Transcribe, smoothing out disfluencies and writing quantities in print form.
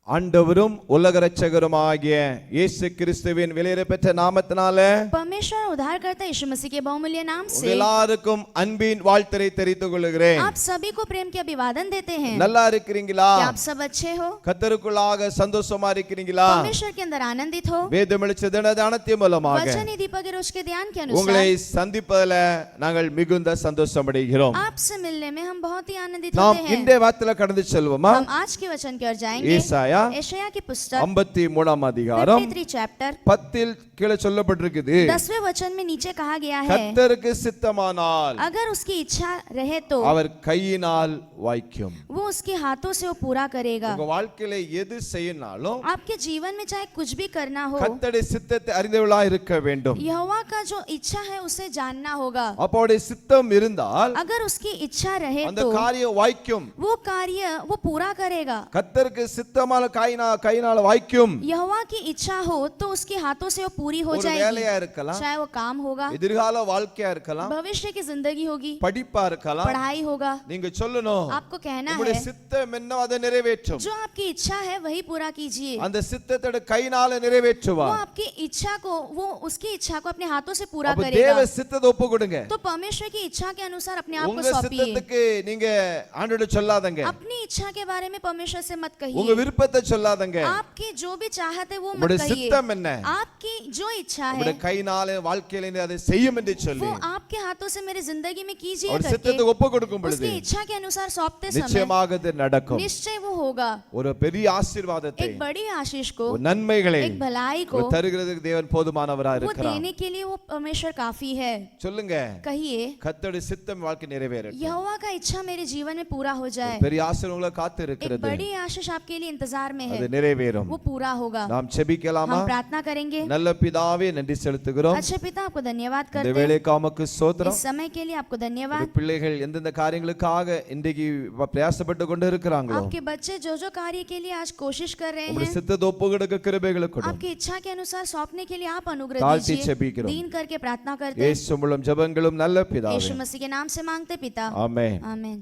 ஆண்டவரும் உலக இரட்சகருமாகிய இயேசு கிறிஸ்துவின் விலையேறப்பெற்ற நாமத்தினாலே परमेश्वर उद्धारकर्ता यीशु मसीह के बहुमूल्य नाम से எல்லாருக்கும் அன்பின் வாழ்த்தை தெரிவித்துக் கொள்கிறேன். आप सभी को प्रेम के अभिवादन देते हैं। நல்லா இருக்கிறீங்களா? क्या आप सब अच्छे हो? கர்த்தருக்குள்ளாக சந்தோஷமா இருக்கிறீங்களா? परमेश्वर के अंदर आनंदित हो? வேதம் வெளிச்ச தினதானத்தின் மூலமாக वचन ही दीपक है रोज के ध्यान के अनुसार உங்களை சந்திப்பதில் நாங்கள் மிகுந்த சந்தோஷம் அடைகிறோம். आपसे मिलने में हम बहुत ही आनंदित நாம் होते हैं। இன்றைய வார்த்தையில கடந்து செல்வோமா? हम आज के वचन की ओर जाएंगे। यशायाह की पुस्तक 53 அதிகாரம் 53 चैप्टर 10 கீழே சொல்லப்பட்டிருக்குது. 10वें वचन में नीचे कहा गया है, கர்த்தருக்கு சித்தமானால் अगर उसकी इच्छा रहे तो அவர் கையினால் வாய்க்கும். वो उसके हाथों से वो पूरा करेगा। உங்க வாழ்க்கையில எது செய்யனாலும் आपके जीवन में चाहे कुछ भी करना हो, கர்த்தருடைய சித்தத்தை அறிந்தவளா இருக்க வேண்டும். यहोवा का जो इच्छा है उसे जानना होगा। அப்போடைய சித்தம் இருந்தால் अगर उसकी इच्छा रहे அந்த तो காரியம் வாய்க்கும். वो कार्य वो पूरा करेगा। கர்த்தருக்கு சித்தமான கையினால வாய்க்கும். यहोवा की इच्छा हो तो उसके हाथों से वो पूरी हो ஒரு जाएगी। வேலையா இருக்கலாம், चाहे वो काम होगा, எதிர்கால வாழ்க்கையா இருக்கலாம், भविष्य की जिंदगी होगी, படிப்பா இருக்கலாம். पढ़ाई होगा। நீங்க சொல்லணும், आपको कहना உங்களுடைய है சித்தம் என்ன அதை நிறைவேற்றும். जो आपकी इच्छा है वही पूरा कीजिए। அந்த சித்தத்தோட கையினால நிறைவேற்றுவா. वो आपकी इच्छा को, वो उसकी इच्छा को अपने हाथों से पूरा அப்ப करेगा। தேவ சித்தத்தை ஒப்பு கொடுங்க. तो परमेश्वर की इच्छा के अनुसार अपने आप को உங்க सौंपिए। சித்தத்துக்கு நீங்க ஆண்டவரை சொல்லாதங்க. अपनी इच्छा के बारे में परमेश्वर से मत உங்க कहिए। விருப்பத்தை சொல்லாதங்க. आपकी जो भी चाहत है वो मत உங்களுடைய कहिए। சித்தம் என்ன? आपकी जो इच्छा है உங்களுடைய கையினால வாழ்க்கையில நீ அதை செய்யும் என்று சொல்லி वो आपके हाथों से मेरी जिंदगी में कीजिए ஒரு करके சித்தத்தை ஒப்பு கொடுக்கும் பொழுது उसकी इच्छा के अनुसार सौंपते समय நிச்சயமாக இது நடக்கும். निश्चय वो होगा। ஒரு பெரிய ஆசீர்வாதத்தை, एक बड़ी आशीष को, ஒரு நன்மைகளை एक भलाई को ஒரு தருகிறதுக்கு தேவன் போதுமானவரா वो இருக்கிறார். देने के लिए वो परमेश्वर काफी है। சொல்லுங்க, कहिए, கர்த்தருடைய சித்தம் வாழ்க்கை நிறைவேறட்டும். यहोवा का इच्छा मेरे जीवन में पूरा हो जाए। பெரிய ஆசீர்வாதம் உங்களை காத்து एक இருக்கிறது. बड़ी आशीष आपके लिए इंतजार में है, அது நிறைவேறும். वो पूरा होगा। நாம் செபிக்கலாமா? हम प्रार्थना करेंगे। நல்ல பிதாவே, நன்றி செலுத்துகிறோம். अच्छे पिता, आपको धन्यवाद இந்த करते हैं। வேளைக்கு உமக்கு ஸ்தோத்திரம். इस समय के लिए आपको धन्यवाद। உம்முடைய பிள்ளைகள் எந்தெந்த காரியங்களுக்காக இன்றைக்கு பிரயாசப்பட்டு கொண்டு இருக்கிறாங்களோ आपके बच्चे जो जो कार्य के लिए आज कोशिश कर रहे உம்முடைய हैं, சித்தத்தை ஒப்பு கொடுக்க கிருபைகளை கொடும். आपकी इच्छा के अनुसार सौंपने के लिए आप अनुग्रह ताழ்த்தி दीजिए। செபிக்கிறோம். दीन करके प्रार्थना करते हैं। இயேசு மூலம் ஜெபங்களும் நல்ல பிதாவே. यीशु मसीह के नाम से मांगते पिता, ஆமென். आमीन।